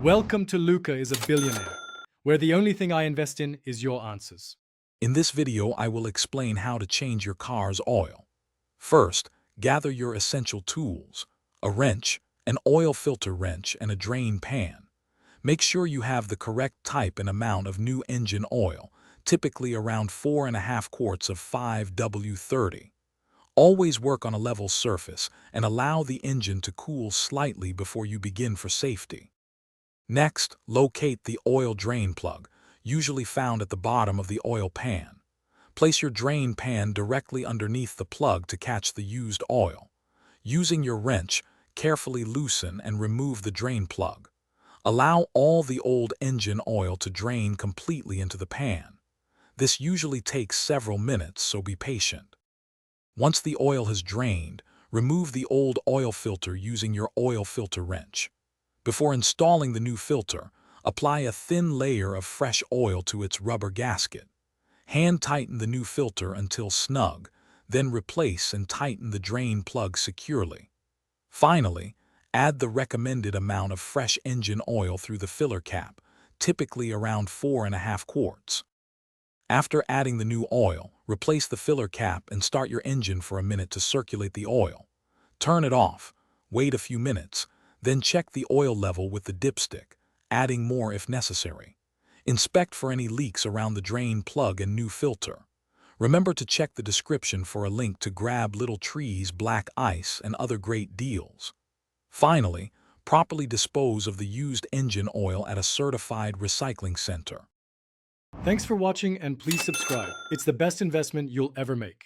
Welcome to Luca is a Billionaire, where the only thing I invest in is your answers. In this video, I will explain how to change your car's oil. First, gather your essential tools: a wrench, an oil filter wrench, and a drain pan. Make sure you have the correct type and amount of new engine oil, typically around 4.5 quarts of 5W30. Always work on a level surface and allow the engine to cool slightly before you begin for safety. Next, locate the oil drain plug, usually found at the bottom of the oil pan. Place your drain pan directly underneath the plug to catch the used oil. Using your wrench, carefully loosen and remove the drain plug. Allow all the old engine oil to drain completely into the pan. This usually takes several minutes, so be patient. Once the oil has drained, remove the old oil filter using your oil filter wrench. Before installing the new filter, apply a thin layer of fresh oil to its rubber gasket. Hand tighten the new filter until snug, then replace and tighten the drain plug securely. Finally, add the recommended amount of fresh engine oil through the filler cap, typically around 4.5 quarts. After adding the new oil, replace the filler cap and start your engine for a minute to circulate the oil. Turn it off, wait a few minutes, then check the oil level with the dipstick, adding more if necessary. Inspect for any leaks around the drain plug and new filter. Remember to check the description for a link to grab Little Tree's black ice and other great deals. Finally, properly dispose of the used engine oil at a certified recycling center. Thanks for watching and please subscribe. It's the best investment you'll ever make.